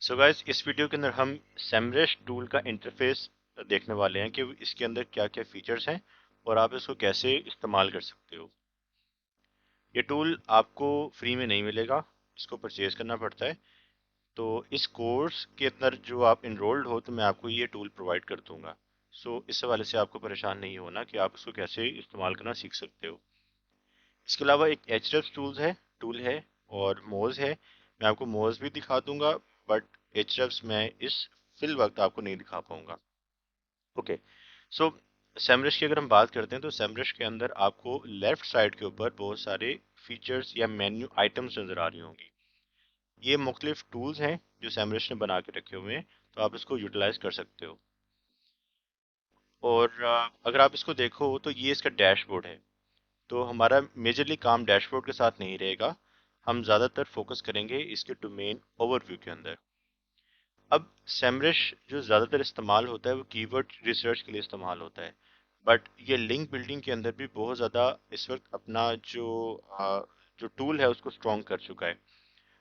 So guys, इस video के अंदर हम सेमरश टूल का इंटरफेस देखने वाले हैं कि इसके अंदर क्या क्या फीचर्स हैं और आप इसको कैसे इस्तेमाल कर सकते हो। ये टूल आपको फ्री में नहीं मिलेगा, इसको परचेज करना पड़ता है। तो इस कोर्स के अंदर जो आप इनरोल्ड हो तो मैं आपको ये टूल प्रोवाइड कर दूंगा। सो इस हवाले से आपको परेशान नहीं होना कि आप इसको कैसे इस्तेमाल करना सीख सकते हो। इसके अलावा एक एचरेफ टूल है और मोज है। मैं आपको मोज भी दिखा दूंगा, बट एचरेफ्स मैं इस फिल वक्त आपको नहीं दिखा पाऊंगा। ओके, सो सेमरश की अगर हम बात करते हैं तो सेमरश के अंदर आपको लेफ्ट साइड के ऊपर बहुत सारे फीचर्स या मेन्यू आइटम्स नज़र आ रही होंगी। ये मुख्तलिफ टूल्स हैं जो सेमरश ने बना के रखे हुए हैं, तो आप इसको यूटिलाइज कर सकते हो। और अगर आप इसको देखो तो ये इसका डैशबोर्ड है। तो हमारा मेजरली काम डैशबोर्ड के साथ नहीं रहेगा, हम ज़्यादातर फोकस करेंगे इसके डोमेन ओवरव्यू के अंदर। अब सेमरश जो ज़्यादातर इस्तेमाल होता है वो कीवर्ड रिसर्च के लिए इस्तेमाल होता है, बट ये लिंक बिल्डिंग के अंदर भी बहुत ज़्यादा इस वक्त अपना जो टूल है उसको स्ट्रॉन्ग कर चुका है।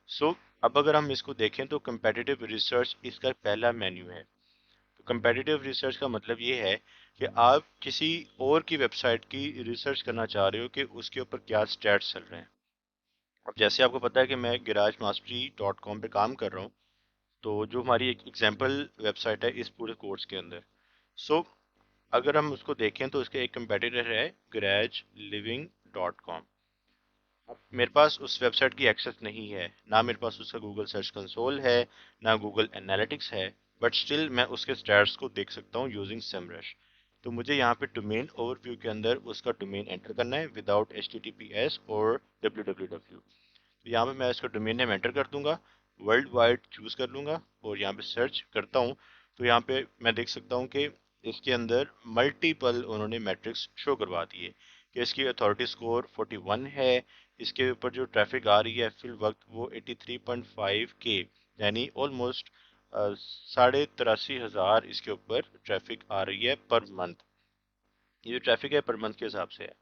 सो अब अगर हम इसको देखें तो कंपेटिटिव रिसर्च इसका पहला मेन्यू है। तो कंपेटिटिव रिसर्च का मतलब ये है कि आप किसी और की वेबसाइट की रिसर्च करना चाह रहे हो कि उसके ऊपर क्या स्टैट्स चल रहे हैं। अब जैसे आपको पता है कि मैं garageMastery.com पे काम कर रहा हूँ, तो जो हमारी एक एग्जांपल वेबसाइट है इस पूरे कोर्स के अंदर। सो अगर हम उसको देखें तो इसका एक कंपेटिटर है GarageLiving.com। अब मेरे पास उस वेबसाइट की एक्सेस नहीं है, ना मेरे पास उसका गूगल सर्च कंसोल है, ना गूगल एनालिटिक्स है, बट स्टिल मैं उसके स्टैट्स को देख सकता हूँ यूजिंग सेमरश। तो मुझे यहाँ पे डोमेन ओवरव्यू के अंदर उसका डोमेन एंटर करना है विदाउट HTTPS और www। तो यहाँ पे मैं इसका डोमेन नेम एंटर कर दूंगा, वर्ल्ड वाइड चूज कर लूंगा और यहाँ पे सर्च करता हूँ। तो यहाँ पे मैं देख सकता हूँ कि इसके अंदर मल्टीपल उन्होंने मैट्रिक्स शो करवा दिए कि इसकी अथॉरिटी स्कोर 41 है। इसके ऊपर जो ट्रैफिक आ रही है फिल वक्त वो 83.5 के, यानी ऑलमोस्ट 83,500 इसके ऊपर ट्रैफिक आ रही है पर मंथ। ये जो ट्रैफिक है पर मंथ के हिसाब से है।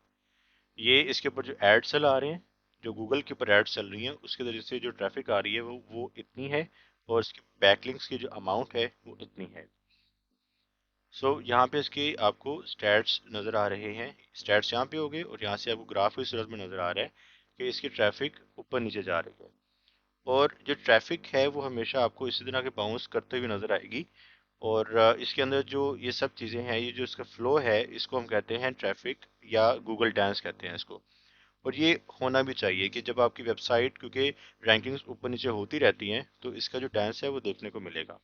ये इसके ऊपर जो एड्स चल आ रहे हैं, जो गूगल के ऊपर एड्स चल रही हैं उसके जरिए से जो ट्रैफिक आ रही है वो इतनी है, और इसके बैकलिंक्स की जो अमाउंट है वो इतनी है। सो यहाँ पे इसके आपको स्टैट्स नज़र आ रहे हैं, स्टैट्स यहाँ पे हो गए, और यहाँ से आपको ग्राफ की सूरत में नज़र आ रहा है कि इसकी ट्रैफिक ऊपर नीचे जा रही है। और जो ट्रैफिक है वो हमेशा आपको इसी तरह के बाउंस करते हुए नज़र आएगी। और इसके अंदर जो ये सब चीज़ें हैं, ये जो इसका फ्लो है इसको हम कहते हैं ट्रैफिक, या गूगल डांस कहते हैं इसको। और ये होना भी चाहिए कि जब आपकी वेबसाइट, क्योंकि रैंकिंग्स ऊपर नीचे होती रहती हैं, तो इसका जो डांस है वो देखने को मिलेगा।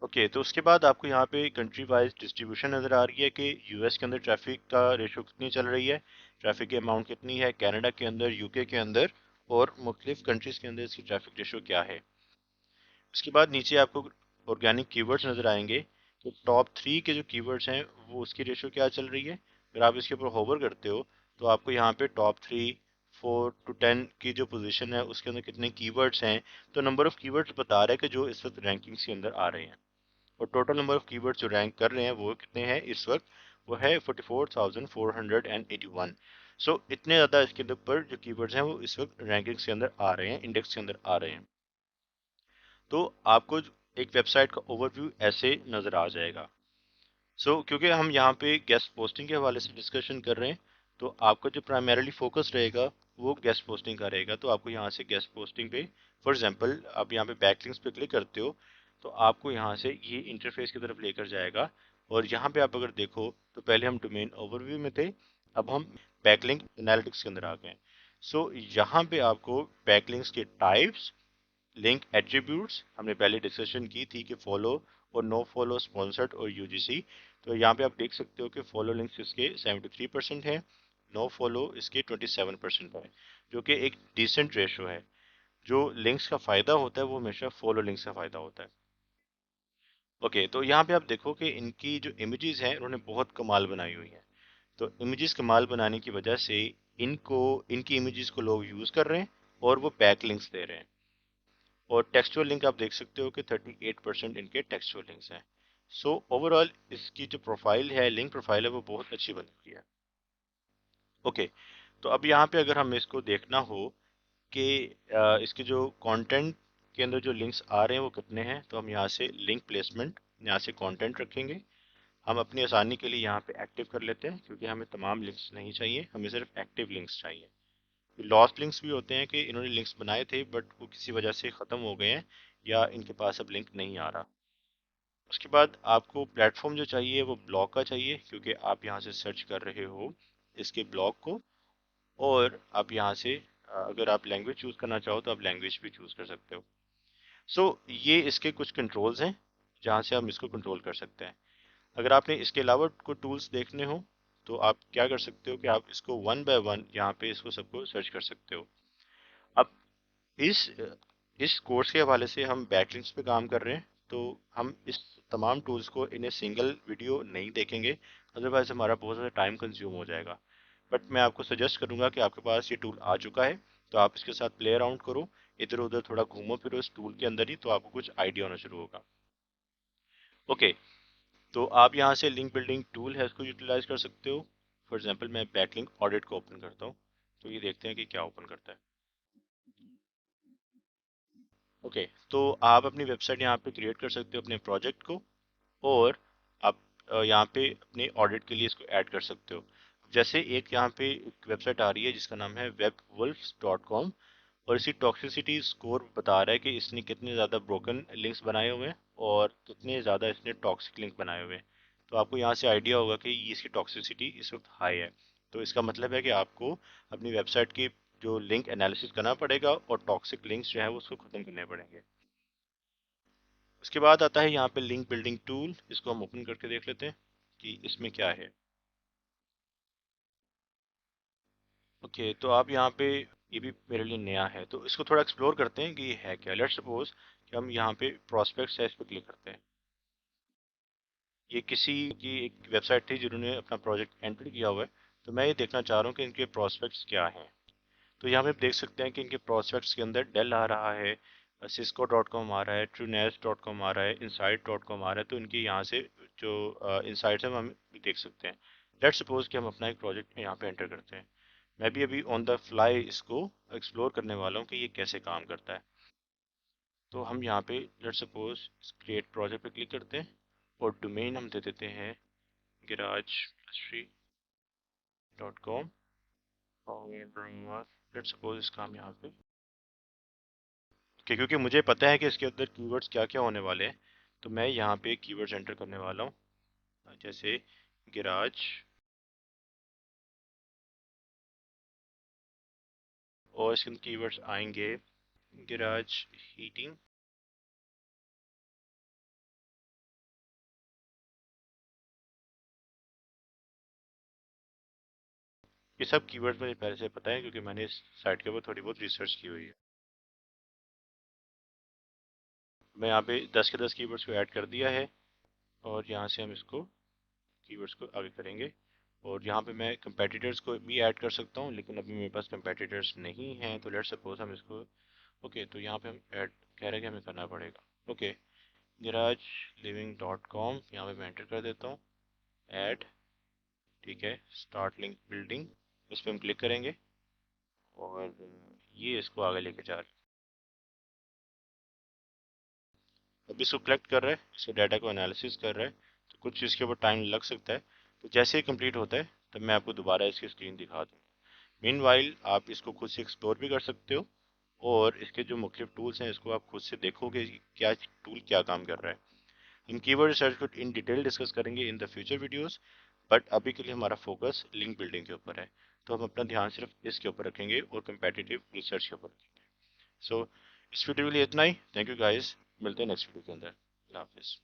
ओके, तो उसके बाद आपको यहाँ पे कंट्री वाइज डिस्ट्रीब्यूशन नज़र आ रही है कि यूएस के अंदर ट्रैफिक का रेशो कितनी चल रही है, ट्रैफिक की अमाउंट कितनी है, कनाडा के अंदर, यूके के अंदर, और मुख्तलिफ कंट्रीज़ के अंदर इसकी ट्रैफिक रेशो क्या है। उसके बाद नीचे आपको ऑर्गेनिक कीवर्ड्स नज़र आएंगे। तो टॉप 3 के जो कीवर्ड्स हैं वो उसकी रेशो क्या चल रही है। अगर आप इसके ऊपर होवर करते हो तो आपको यहाँ पे टॉप 3, 4 to 10 की जो पोजीशन है उसके अंदर कितने कीवर्ड्स हैं। तो नंबर ऑफ कीवर्ड्स बता रहा है कि जो इस वक्त रैंकिंग्स के अंदर आ रहे हैं, और टोटल नंबर ऑफ कीवर्ड्स जो रैंक कर रहे हैं वो कितने हैं इस वक्त, वो है 44,481। सो इतने ज़्यादा इसके ऊपर जो कीवर्ड्स हैं वो इस वक्त रैंकिंग्स के अंदर आ रहे हैं, इंडेक्स के अंदर आ रहे हैं। तो आपको एक वेबसाइट का ओवरव्यू ऐसे नज़र आ जाएगा। क्योंकि हम यहाँ पे गेस्ट पोस्टिंग के हवाले से डिस्कशन कर रहे हैं, तो आपका जो प्राइमरीली फोकस रहेगा वो गेस्ट पोस्टिंग का रहेगा। तो आपको यहाँ से गेस्ट पोस्टिंग पे, फॉर एग्जांपल आप यहाँ पे बैकलिंक्स पे क्लिक करते हो तो आपको यहाँ से ये इंटरफेस की तरफ लेकर जाएगा। और यहाँ पे आप अगर देखो तो पहले हम डोमेन ओवरव्यू में थे, अब हम बैकलिंक एनालिटिक्स के अंदर आ गए। यहाँ पे आपको बैकलिंक्स के टाइप्स, लिंक एट्रीब्यूट्स, हमने पहले डिस्कशन की थी कि फॉलो और नो फॉलो, स्पॉन्सर्ड और यूजीसी। तो यहाँ पे आप देख सकते हो कि फॉलो लिंक्स इसके 73% है, नो फॉलो इसके 27% है, जो कि एक डिसेंट रेशो है। जो लिंक्स का फायदा होता है वो हमेशा फॉलो लिंक्स का फायदा होता है। ओके, तो यहाँ पे आप देखो कि इनकी जो इमेजेस हैं उन्होंने बहुत कमाल बनाई हुई हैं। तो इमेजेस कमाल बनाने की वजह से इनको, इनकी इमेजेस को लोग यूज कर रहे हैं और वो बैक लिंक्स दे रहे हैं। और टेक्सचुअल लिंक आप देख सकते हो कि 38% इनके टेक्सचुअल लिंक्स हैं। ओवरऑल इसकी जो प्रोफाइल है, लिंक प्रोफाइल है, वो बहुत अच्छी बनी हुई है। ओके, तो अब यहाँ पे अगर हम इसको देखना हो कि इसके जो कंटेंट के अंदर जो लिंक्स आ रहे हैं वो कितने हैं। तो हम यहाँ से लिंक प्लेसमेंट, यहाँ से कंटेंट रखेंगे। हम अपनी आसानी के लिए यहाँ पे एक्टिव कर लेते हैं, क्योंकि हमें तमाम लिंक्स नहीं चाहिए, हमें सिर्फ एक्टिव लिंक्स चाहिए। लॉस्ट लिंक्स भी होते हैं कि इन्होंने लिंक्स बनाए थे बट वो किसी वजह से ख़त्म हो गए हैं या इनके पास अब लिंक नहीं आ रहा। उसके बाद आपको प्लेटफॉर्म जो चाहिए वो ब्लॉग का चाहिए, क्योंकि आप यहाँ से सर्च कर रहे हो इसके ब्लॉग को। और आप यहाँ से अगर आप लैंग्वेज चूज़ करना चाहो तो आप लैंग्वेज भी चूज़ कर सकते हो। ये इसके कुछ कंट्रोल्स हैं जहाँ से हम इसको कंट्रोल कर सकते हैं। अगर आपने इसके अलावा कोई टूल्स देखने हो तो आप क्या कर सकते हो कि आप इसको वन बाय वन यहाँ पे इसको सबको सर्च कर सकते हो। अब इस इस कोर्स के हवाले से हम बैकलिंक्स पे काम कर रहे हैं, तो हम इस तमाम टूल्स को इन ए सिंगल वीडियो नहीं देखेंगे, अदरवाइज हमारा बहुत ज़्यादा टाइम कंज्यूम हो जाएगा। बट मैं आपको सजेस्ट करूंगा कि आपके पास ये टूल आ चुका है तो आप इसके साथ प्ले अराउंड करो, इधर उधर थोड़ा घूमो फिरो इस टूल के अंदर ही, तो आपको कुछ आइडिया होना शुरू होगा। ओके, तो आप यहाँ से लिंक बिल्डिंग टूल है उसको यूटिलाइज कर सकते हो। फॉर एग्जांपल मैं बैकलिंक ऑडिट को ओपन करता हूँ, तो ये देखते हैं कि क्या ओपन करता है। ओके, तो आप अपनी वेबसाइट यहाँ पे क्रिएट कर सकते हो अपने प्रोजेक्ट को, और आप यहाँ पे अपने ऑडिट के लिए इसको ऐड कर सकते हो। जैसे एक यहाँ पे एक वेबसाइट आ रही है जिसका नाम है webwolves.com, और इसी टॉक्सिसिटी स्कोर बता रहा है कि इसने कितने ज़्यादा ब्रोकन लिंक्स बनाए हुए हैं और कितने ज़्यादा इसने टॉक्सिक लिंक बनाए हुए हैं। तो आपको यहाँ से आइडिया होगा कि ये इसकी टॉक्सिसिटी इस वक्त हाई है। तो इसका मतलब है कि आपको अपनी वेबसाइट की जो लिंक एनालिसिस करना पड़ेगा और टॉक्सिक लिंक्स जो है वो उसको ख़त्म करने पड़ेंगे। उसके बाद आता है यहाँ पे लिंक बिल्डिंग टूल, इसको हम ओपन करके देख लेते हैं कि इसमें क्या है। ओके, तो आप यहाँ पे, ये भी मेरे लिए नया है तो इसको थोड़ा एक्सप्लोर करते हैं कि ये है क्या। लेट्स सपोज कि हम यहाँ पे प्रोस्पेक्ट्स है इस पर क्लिक करते हैं। ये किसी की एक वेबसाइट थी जिन्होंने अपना प्रोजेक्ट एंटर किया हुआ है, तो मैं ये देखना चाह रहा हूँ कि इनके प्रोस्पेक्ट्स क्या हैं। तो यहाँ पे आप देख सकते हैं कि इनके प्रोस्पेक्ट्स के अंदर डेल आ रहा है, cisco.com आ रहा है, truenares.com आ रहा है, insight.com आ रहा है। तो इनके यहाँ से जो इंसाइट्स हैं वो हम देख सकते हैं। लेट्स सपोज कि हम अपना एक प्रोजेक्ट यहाँ पे एंटर करते हैं। मैं भी अभी ऑन द फ्लाई इसको एक्सप्लोर करने वाला हूँ कि ये कैसे काम करता है। तो हम यहाँ पे लेट्स सपोज क्रिएट प्रोजेक्ट पे क्लिक करते हैं और डोमेन हम दे देते हैं garage.com, और लेट्स सपोज इसका हम यहाँ पे क्योंकि मुझे पता है कि इसके अंदर कीवर्ड्स क्या क्या होने वाले हैं, तो मैं यहाँ पे कीवर्ड्स एंटर करने वाला हूँ। जैसे गिराज, और इसके अंदर कीवर्ड्स आएंगे गिराज हीटिंग। ये सब कीवर्ड्स मुझे पहले से पता है क्योंकि मैंने इस साइट के ऊपर थोड़ी बहुत रिसर्च की हुई है। मैं यहाँ पे 10 के 10 कीवर्ड्स को ऐड कर दिया है, और यहाँ से हम इसको कीवर्ड्स को आगे करेंगे। और यहाँ पे मैं कंपेटिटर्स को भी ऐड कर सकता हूँ, लेकिन अभी मेरे पास कंपेटिटर्स नहीं हैं। तो लेट्स सपोज हम इसको, ओके, तो यहाँ पे हम ऐड कह रहे हैं कि हमें करना पड़ेगा। Okay, garage living dot com यहाँ पे मैं एंटर कर देता हूँ, ऐड, ठीक है, स्टार्ट लिंक बिल्डिंग, इस पर हम क्लिक करेंगे और ये इसको आगे लेके जा रहा है। अभी इसको कलेक्ट कर रहा है, इसके डाटा को एनालिसिस कर रहा है, तो कुछ इसके ऊपर टाइम लग सकता है। तो जैसे ही कंप्लीट होता है तब मैं आपको दोबारा इसकी स्क्रीन दिखा दूँगा। मीनवाइल आप इसको खुद से एक्सप्लोर भी कर सकते हो, और इसके जो मुख्तलिफ टूल्स हैं इसको आप खुद से देखोगे कि क्या टूल क्या काम कर रहा है। हम कीवर्ड रिसर्च को इन डिटेल डिस्कस करेंगे in the future videos, but अभी के लिए हमारा फोकस लिंक बिल्डिंग के ऊपर है। तो हम अपना ध्यान सिर्फ इसके ऊपर रखेंगे और कंपेटिटिव रिसर्च के ऊपर रखेंगे। सो इस वीडियो के लिए इतना ही। थैंक यू गाइस, मिलते हैं नेक्स्ट वीडियो के अंदर। अल्लाह हाफिज़।